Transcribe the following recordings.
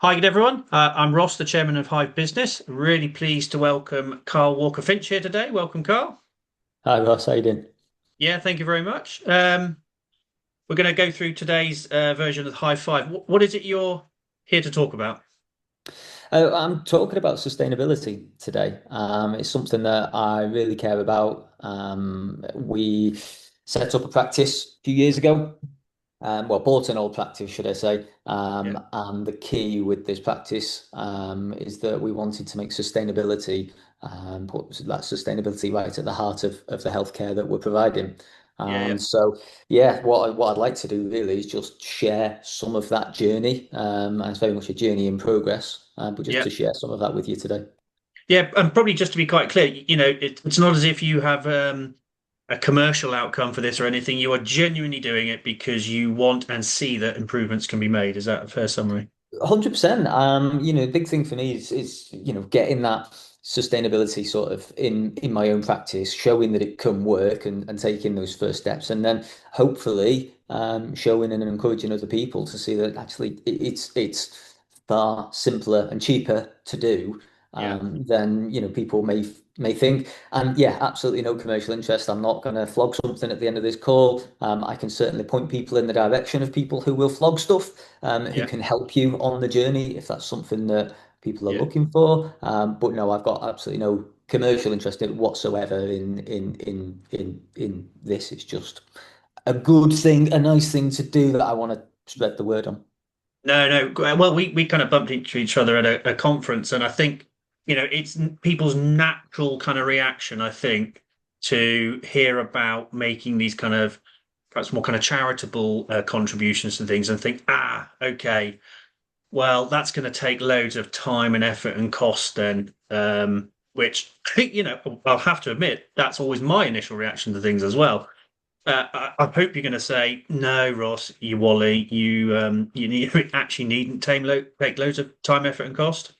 Hi, good everyone. I'm Ross, the chairman of Hive Business. Really pleased to welcome Karl Walker Finch here today. Welcome, Karl. Hi Ross, how you doing? Yeah, thank you very much. We're going to go through today's version of Hive Five. What is it you're here to talk about? I'm talking about sustainability today. It's something that I really care about. We set up a practice a few years ago. Well, bought an old practice, should I say. Yeah, And the key with this practice is that we wanted to make sustainability, put that sustainability right at the heart of the healthcare that we're providing. yeah, yeah, So, yeah, what I'd like to do really is just share some of that journey. And it's very much a journey in progress, but just yeah, to share some of that with you today. yeah. And probably just to be quite clear, it's not as if you have a commercial outcome for this or anything. You are genuinely doing it because you want and see that improvements can be made. Is that a fair summary? 100%. The big thing for me is getting that sustainability sort of in my own practice, showing that it can work and taking those first steps, and then hopefully showing and encouraging other people to see that actually it's far simpler and cheaper to do Yeah, than people may think. And yeah, absolutely no commercial interest. I'm not going to flog something at the end of this call. I can certainly point people in the direction of people who will flog stuff, who yeah, can help you on the journey if that's something that people are yeah. looking for. But no, I've got absolutely no commercial interest in whatsoever in this. It's just a good thing, a nice thing to do that I want to spread the word on. No, no. Well, we kind of bumped into each other at a conference, and I think, it's people's natural kind of reaction, I think, to hear about making these kind of perhaps more kind of charitable contributions to things and think, okay, well, that's going to take loads of time and effort and cost then, which, I'll have to admit, that's always my initial reaction to things as well. I hope you're going to say no, Ross. You Wally. You need actually needn't take loads of time, effort, and cost.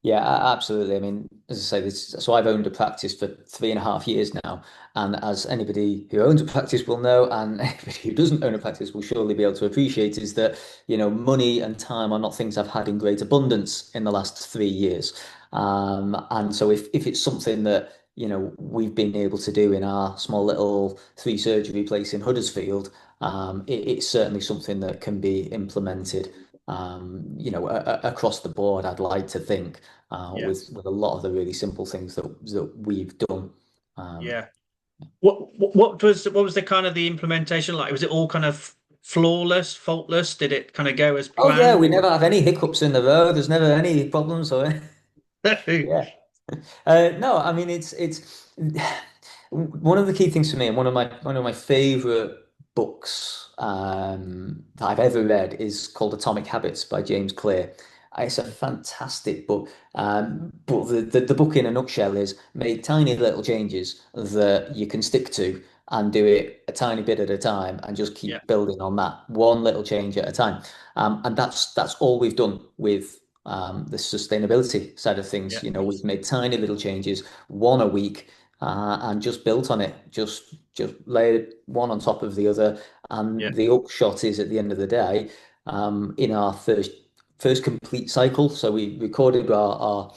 Yeah, absolutely. I mean, as I say, so I've owned a practice for 3.5 years now. And as anybody who owns a practice will know, and anybody who doesn't own a practice will surely be able to appreciate, is that, money and time are not things I've had in great abundance in the last 3 years. And so if it's something that, we've been able to do in our small little three surgery place in Huddersfield, it's certainly something that can be implemented across the board, I'd like to think, Yeah, with a lot of the really simple things that we've done. Um, yeah. What was the kind of the implementation like? Was it all kind of flawless, faultless? Did it kind of go as oh yeah, planned, we or? never have any hiccups in the road. There's never any problems or yeah. No, I mean it's one of the key things for me, and one of my favorite books that I've ever read is called Atomic Habits by James Clear. It's a fantastic book, but the book in a nutshell is make tiny little changes that you can stick to and do it a tiny bit at a time and just Yeah, keep building on that one little change at a time. And that's all we've done with the sustainability side of things. yeah, We've made tiny little changes, one a week, and just built on it. Just layered one on top of the other. yeah, And the upshot is at the end of the day, in our first complete cycle. So we recorded our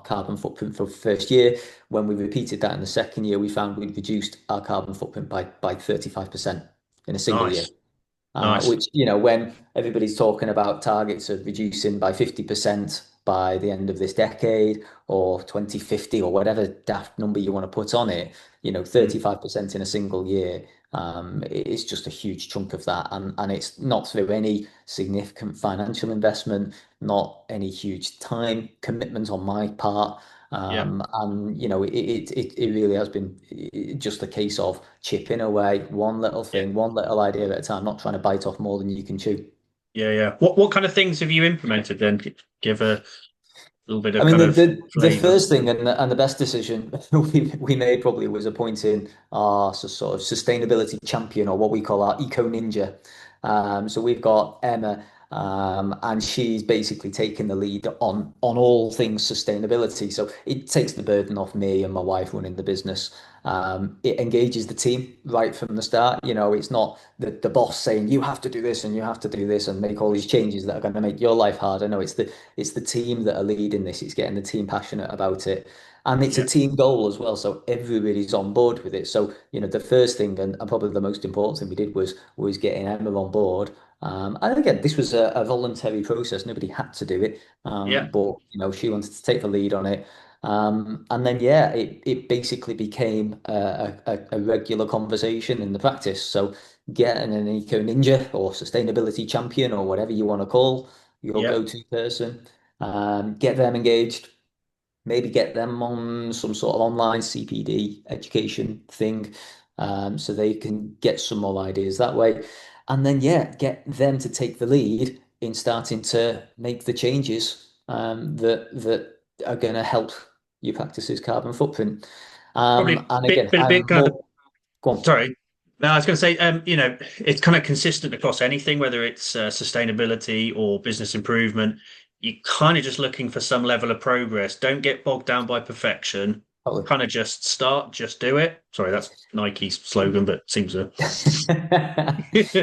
carbon footprint for the first year. When we repeated that in the second year, we found we'd reduced our carbon footprint by 35% in a single year. nice, nice. Which, when everybody's talking about targets of reducing by 50% by the end of this decade or 2050 or whatever daft number you want to put on it, Mm. 35% in a single year, it's just a huge chunk of that. And it's not through any significant financial investment, not any huge time commitment on my part. Yeah. And it really has been just a case of chipping away one little Yeah, thing, one little idea at a time, not trying to bite off more than you can chew. yeah, yeah. What kind of things have you implemented then? Give a little bit I of mean, kind the of the, the flavor. first thing and the best decision we made probably was appointing our sort of sustainability champion, or what we call our eco ninja. So we've got Emma, and she's basically taken the lead on all things sustainability. So it takes the burden off me and my wife running the business. It engages the team right from the start. It's not the boss saying you have to do this and you have to do this and make all these changes that are going to make your life harder. No, it's the team that are leading this. It's getting the team passionate about it. And it's a Yeah, team goal as well, so everybody's on board with it. So, the first thing and probably the most important thing we did was getting Emma on board. And again, this was a voluntary process. Nobody had to do it, yeah, but she wanted to take the lead on it. And then yeah, it basically became a regular conversation in the practice. So getting an eco ninja or sustainability champion or whatever you want to call your yeah. go-to person, get them engaged, maybe get them on some sort of online CPD education thing, so they can get some more ideas that way. And then, yeah, get them to take the lead in starting to make the changes that are going to help your practice's carbon footprint. Probably And bit, again, bit, a bit I'm kind of. more, go on. Sorry. No, I was going to say, it's kind of consistent across anything, whether it's sustainability or business improvement. You're kind of just looking for some level of progress. Don't get bogged down by perfection. Totally. Kind of just start, just do it. Sorry, that's Nike's slogan, but seems to.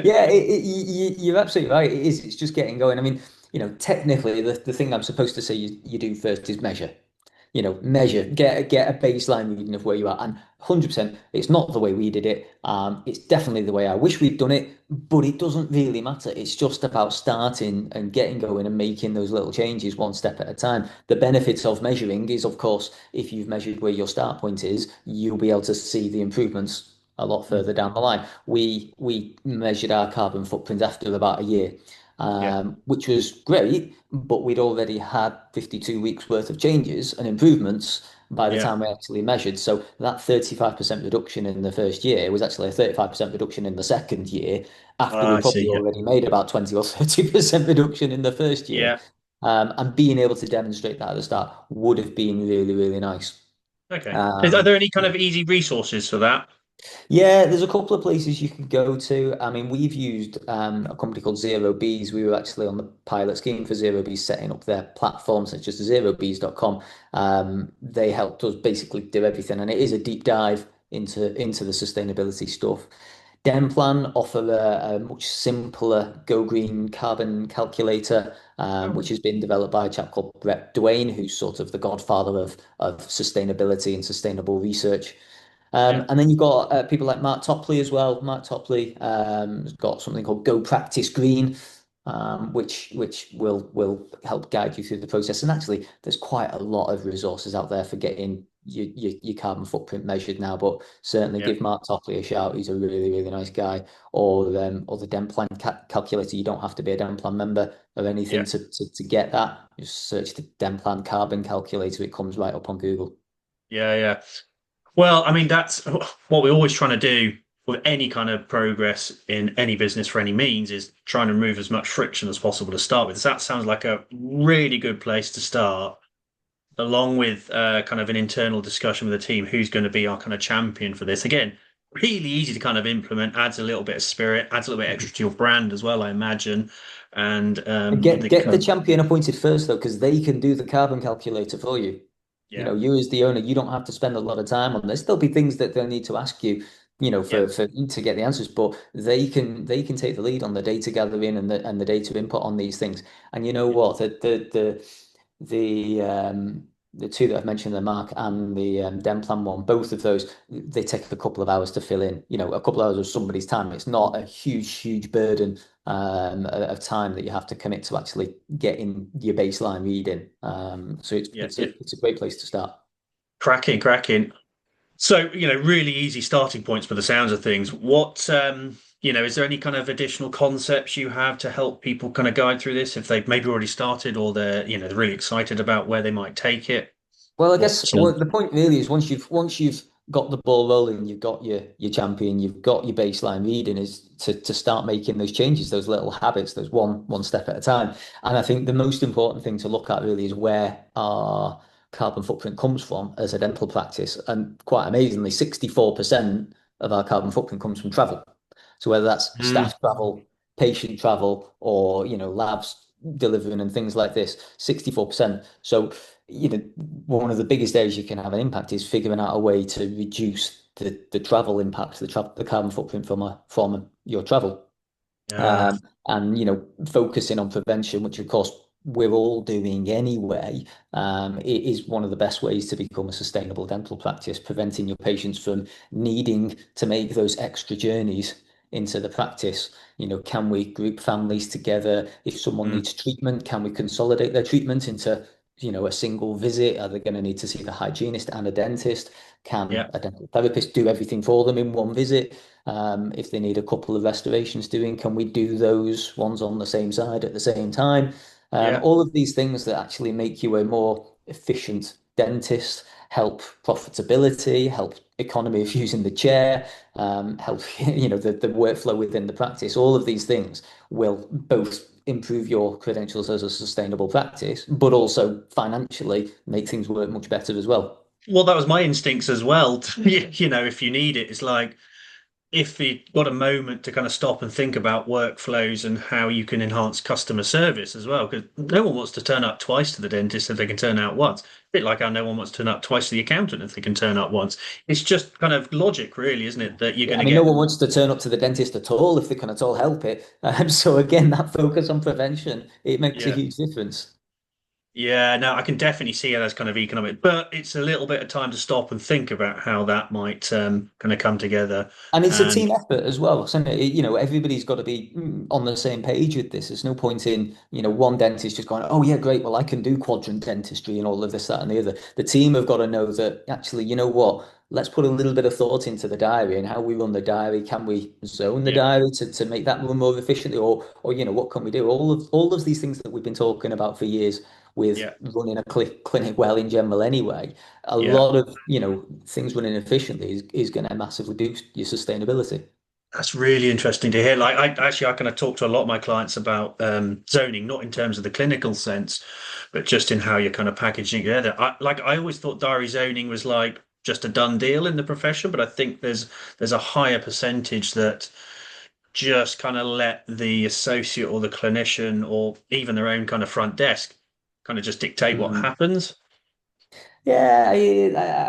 Yeah, you're absolutely right. It is. It's just getting going. I mean, technically, the thing I'm supposed to say you do first is measure. Measure, get a baseline reading of where you are. And 100%, it's not the way we did it. It's definitely the way I wish we'd done it, but it doesn't really matter. It's just about starting and getting going and making those little changes one step at a time. The benefits of measuring is, of course, if you've measured where your start point is, you'll be able to see the improvements a lot further down the line. We measured our carbon footprint after about a year, Yeah, which was great, but we'd already had 52 weeks worth of changes and improvements by the yeah. time we actually measured. So that 35% reduction in the first year was actually a 35% reduction in the second year, after we I probably see. Yeah, already made about 20 or 30% reduction in the first year. yeah. And being able to demonstrate that at the start would have been really, really nice. Okay. Are Um, there any kind of easy resources for that? Yeah, there's a couple of places you can go to. I mean, we've used a company called Zero Bees. We were actually on the pilot scheme for Zero Bees, setting up their platform, such as zerobees.com. They helped us basically do everything, and it is a deep dive into the sustainability stuff. Denplan offer a much simpler Go Green carbon calculator, Oh, which has been developed by a chap called Brett Duane, who's sort of the godfather of sustainability and sustainable research. yeah, And then you've got people like Mark Topley as well. Mark Topley has got something called Go Practice Green, which will help guide you through the process. And actually, there's quite a lot of resources out there for getting your carbon footprint measured now. But certainly yeah, give Mark Topley a shout. He's a really, really nice guy. Or the Denplan calculator. You don't have to be a Denplan member or anything yeah, to get that. Just search the Denplan carbon calculator. It comes right up on Google. yeah, yeah. Well, I mean, that's what we're always trying to do with any kind of progress in any business for any means is trying to remove as much friction as possible to start with. So that sounds like a really good place to start, along with kind of an internal discussion with the team who's going to be our kind of champion for this. Again, really easy to kind of implement, adds a little bit of spirit, adds a little bit extra to your brand as well, I imagine. And And with get the get the kind of, champion appointed first though, because they can do the carbon calculator for you. yeah, You as the owner, you don't have to spend a lot of time on this. There'll be things that they'll need to ask you, yeah, for to get the answers, but they can take the lead on the data gathering and the data input on these things. And you know yeah, what? The two that I've mentioned, the Mark and the Denplan one, both of those, they take a couple of hours to fill in. A couple of hours of somebody's time. It's not a huge burden of time that you have to commit to actually getting your baseline reading. So it's yeah, it's a yeah. it's a great place to start. Cracking, cracking. So, really easy starting points for the sounds of things. Is there any kind of additional concepts you have to help people kind of guide through this if they've maybe already started or they're really excited about where they might take it? Well, I What? guess the point really is once you've got the ball rolling, you've got your champion, you've got your baseline reading, is to start making those changes, those little habits, those one step at a time. And I think the most important thing to look at really is where our carbon footprint comes from as a dental practice. And quite amazingly, 64% of our carbon footprint comes from travel. So whether that's Mm, staff travel, patient travel, or labs delivering and things like this, 64%. So one of the biggest areas you can have an impact is figuring out a way to reduce the travel impact, the carbon footprint from your travel. Yeah. Um, and focusing on prevention, which of course we're all doing anyway, it is one of the best ways to become a sustainable dental practice, preventing your patients from needing to make those extra journeys into the practice. Can we group families together? If someone Mm, needs treatment, can we consolidate their treatment into a single visit? Are they going to need to see the hygienist and a dentist? Can yeah. a dental therapist do everything for them in one visit? If they need a couple of restorations doing, can we do those ones on the same side at the same time? Yeah. All of these things that actually make you a more efficient dentist, help profitability, help economy of using the chair, help the workflow within the practice. All of these things will both improve your credentials as a sustainable practice, but also financially make things work much better as well. Well, that was my instincts as well. If you need it, it's like if you got a moment to kind of stop and think about workflows and how you can enhance customer service as well, because no one wants to turn up twice to the dentist if they can turn out once. A bit like how no one wants to turn up twice to the accountant if they can turn up once. It's just kind of logic, really, isn't it? That you're Yeah, going I to mean, no get, one wants to turn up to the dentist at all if they can at all help it. So again, that focus on prevention, it makes a yeah. huge difference. Yeah, no, I can definitely see it as kind of economic, but it's a little bit of time to stop and think about how that might kind of come together. And it's a And team effort as well, isn't it? Everybody's got to be on the same page with this. There's no point in, one dentist just going, oh, yeah, great. Well, I can do quadrant dentistry and all of this, that, and the other. The team have got to know that actually, you know what? Let's put a little bit of thought into the diary and how we run the diary. Can we zone the yeah, diary to make that run more efficiently? Or, what can we do? All of these things that we've been talking about for years with yeah, running a clinic well in general anyway, a yeah. lot of things running efficiently is going to massively boost your sustainability. That's really interesting to hear. Like, I kind of talk to a lot of my clients about zoning, not in terms of the clinical sense, but just in how you're kind of packaging it together. I always thought diary zoning was like just a done deal in the profession, but I think there's a higher percentage that just kind of let the associate or the clinician or even their own kind of front desk kind of just dictate what Mhm. happens. Yeah,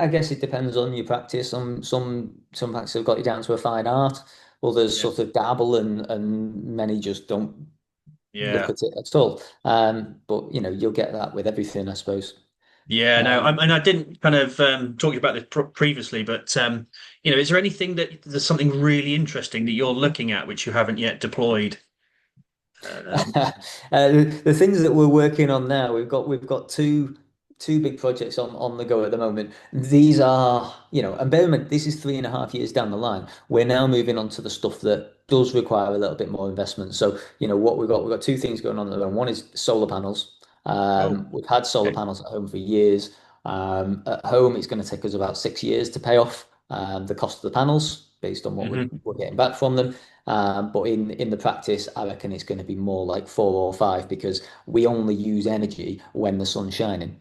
I guess it depends on your practice. Some practices have got you down to a fine art. Others Yeah, sort of dabble, and many just don't look yeah. at it at all. But you'll get that with everything, I suppose. Yeah, no, Um, and I didn't kind of talk to you about this previously, but is there anything there's something really interesting that you're looking at which you haven't yet deployed? Um, the things that we're working on now, we've got two big projects on the go at the moment. These are, and bear in mind, this is 3.5 years down the line. We're now moving on to the stuff that does require a little bit more investment. So, what we've got two things going on at the moment. One is solar panels. oh, We've had solar okay. panels at home for years. At home, it's going to take us about 6 years to pay off the cost of the panels based on what we're, Hmm. we're getting back from them. But in the practice, I reckon it's going to be more like 4 or 5 because we only use energy when the sun's shining.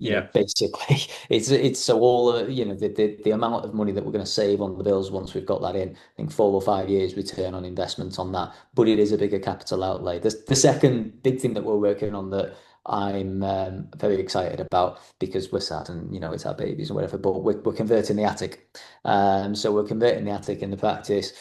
Yeah, Basically, it's so all the amount of money that we're going to save on the bills once we've got that in. I think 4 or 5 years return on investment on that, but it is a bigger capital outlay. The second big thing that we're working on that I'm very excited about because we're sad and it's our babies and whatever, but we're converting the attic. So we're converting the attic in the practice.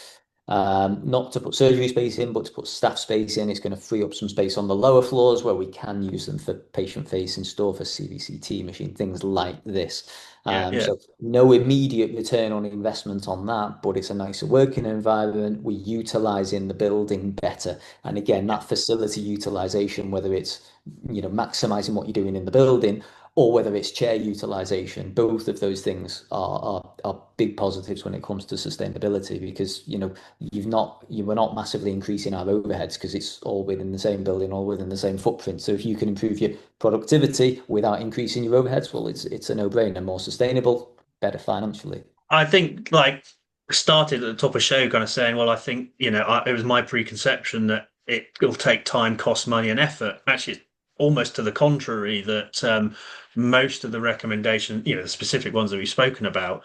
Not to put surgery space in, but to put staff space in. It's going to free up some space on the lower floors where we can use them for patient facing store for CVCT machine, things like this. yeah, yeah, So no immediate return on investment on that, but it's a nicer working environment. We're utilizing the building better. And again, yeah. that facility utilization, whether it's, maximizing what you're doing in the building or whether it's chair utilization, both of those things are big positives when it comes to sustainability because, you were not massively increasing our overheads because it's all within the same building, all within the same footprint. So if you can improve your productivity without increasing your overheads, well, it's a no-brainer, more sustainable, better financially. I think like started at the top of the show kind of saying, well, I think, it was my preconception that it will take time, cost, money, and effort. Actually, it's almost to the contrary that most of the recommendations, the specific ones that we've spoken about,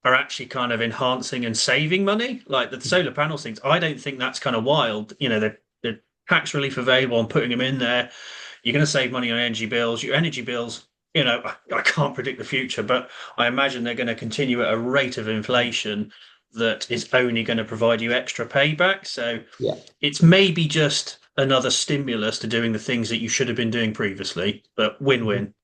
are actually kind of enhancing and saving money. Like the solar panels things, I don't think that's kind of wild. The tax relief available and putting them in there, you're going to save money on energy bills. Your energy bills I can't predict the future, but I imagine they're going to continue at a rate of inflation that is only going to provide you extra payback. So Yeah. it's maybe just another stimulus to doing the things that you should have been doing previously, but win-win.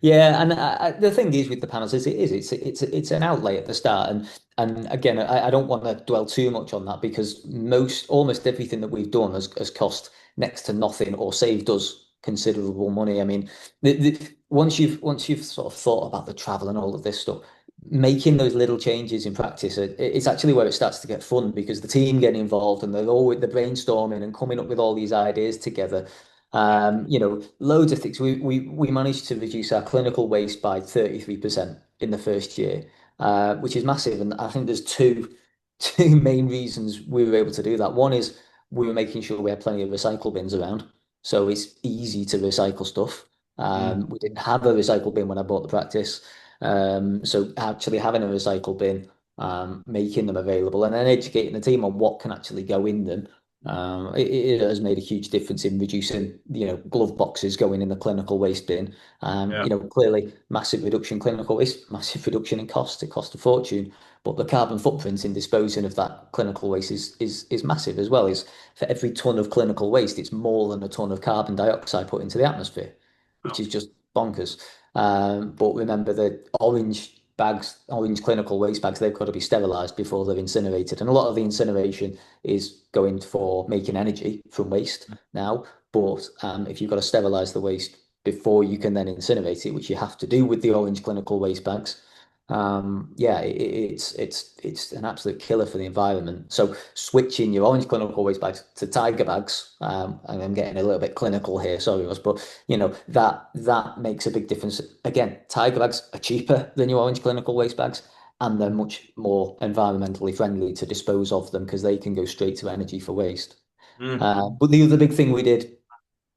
Yeah, and the thing is with the panels is it's an outlay at the start, and again I don't want to dwell too much on that because almost everything that we've done has cost next to nothing or saved us considerable money. I mean, once you've sort of thought about the travel and all of this stuff, making those little changes in practice, it's actually where it starts to get fun because the team get involved and they're brainstorming and coming up with all these ideas together. Loads of things. We managed to reduce our clinical waste by 33% in the first year, which is massive. And I think there's two main reasons we were able to do that. One is we were making sure we had plenty of recycle bins around, so it's easy to recycle stuff. Mm, We didn't have a recycle bin when I bought the practice, so actually having a recycle bin, making them available, and then educating the team on what can actually go in them it has made a huge difference in reducing, glove boxes going in the clinical waste bin. yeah. Clearly massive reduction in clinical waste, massive reduction in cost. It costs a fortune, but the carbon footprint in disposing of that clinical waste is massive as well. Is for every ton of clinical waste, it's more than a ton of carbon dioxide put into the atmosphere, which Oh, is just bonkers. But remember the orange clinical waste bags, they've got to be sterilised before they're incinerated. And a lot of the incineration is going for making energy from waste now. But if you've got to sterilise the waste before you can then incinerate it, which you have to do with the orange clinical waste bags, yeah, it's an absolute killer for the environment. So switching your orange clinical waste bags to tiger bags, and I'm getting a little bit clinical here, sorry, Russ, but that makes a big difference. Again, tiger bags are cheaper than your orange clinical waste bags, and they're much more environmentally friendly to dispose of them because they can go straight to energy for waste. mm, But the other big thing we did,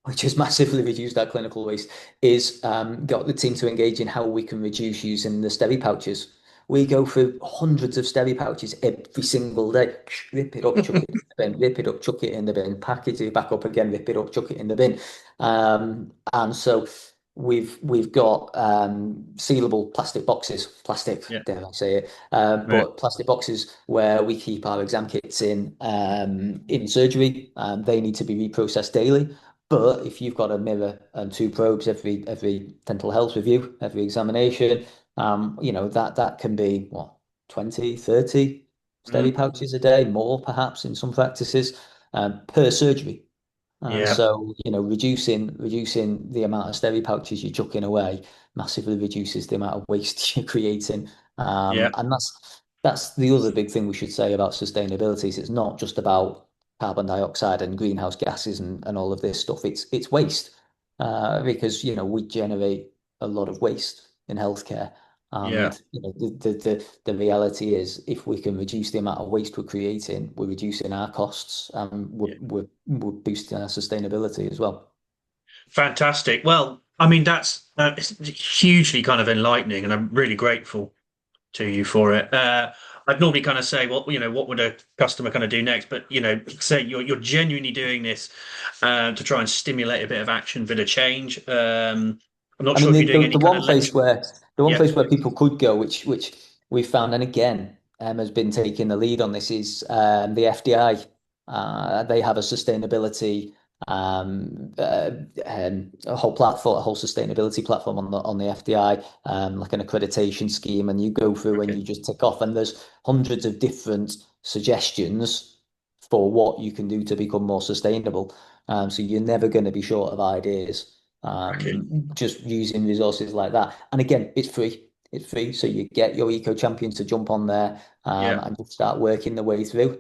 which has massively reduced our clinical waste, is got the team to engage in how we can reduce using the steri pouches. We go through hundreds of steri pouches every single day. Rip it up, chuck it in the bin, rip it up, chuck it in the bin, package it back up again, rip it up, chuck it in the bin. And so we've got sealable plastic boxes, plastic, yeah, dare I say it, yeah, but plastic boxes where we keep our exam kits in surgery. They need to be reprocessed daily. But if you've got a mirror and two probes every dental health review, every examination, that can be what, 20, 30 steady mm, pouches a day, more perhaps in some practices, per surgery. And yeah, so, reducing the amount of steri pouches you're chucking away massively reduces the amount of waste you're creating. yeah, And that's the other big thing we should say about sustainability is it's not just about carbon dioxide and greenhouse gases and all of this stuff. It's waste. Because we generate a lot of waste in healthcare. yeah, And the reality is, if we can reduce the amount of waste we're creating, we're reducing our costs, and yeah. we're boosting our sustainability as well. Fantastic. Well, I mean, that's hugely kind of enlightening, and I'm really grateful to you for it. I'd normally kind of say, well, what would a customer kind of do next? But say you're genuinely doing this to try and stimulate a bit of action, bit of change. I'm not I sure mean, if you're doing any the kind one of place lecture. where Yeah. people could go, which we found, and again, has been taking the lead on this, is the FDI. They have a sustainability a whole platform, a whole sustainability platform on the FDI, like an accreditation scheme, and you go through and Okay. you just tick off, and there's hundreds of different suggestions for what you can do to become more sustainable. So you're never going to be short of ideas Cracking. just using resources like that. And again, it's free. It's free. So you get your eco champions to jump on there Yeah. and just start working the way through.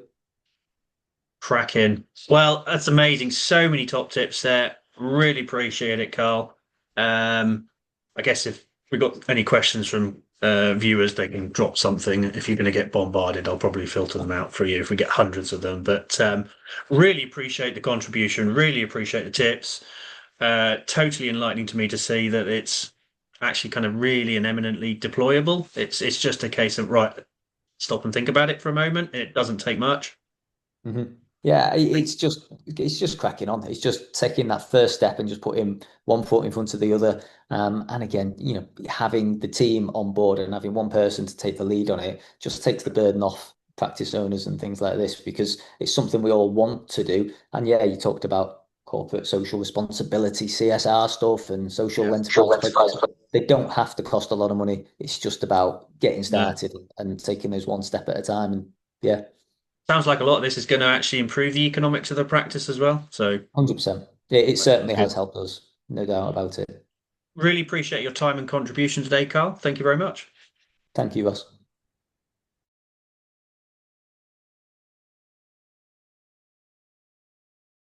Cracking. Well, that's amazing. So many top tips there. Really appreciate it, Carl. I guess if we've got any questions from viewers, they can drop something. If you're going to get bombarded, I'll probably filter them out for you if we get hundreds of them. But really appreciate the contribution. Really appreciate the tips. Totally enlightening to me to see that it's actually kind of really and eminently deployable. It's just a case of right, stop and think about it for a moment. It doesn't take much. hmm Yeah, it's just cracking on. It's just taking that first step and just putting one foot in front of the other. And again, having the team on board and having one person to take the lead on it just takes the burden off practice owners and things like this because it's something we all want to do. And yeah, you talked about corporate social responsibility, CSR stuff, and social Yeah. enterprise projects. They don't have to cost a lot of money. It's just about getting No. started and taking those one step at a time. And yeah. Sounds like a lot of this is going to actually improve the economics of the practice as well. So 100%. It that certainly sounds has good. helped us, no doubt about it. Really appreciate your time and contribution today, Carl. Thank you very much. Thank you, Ross.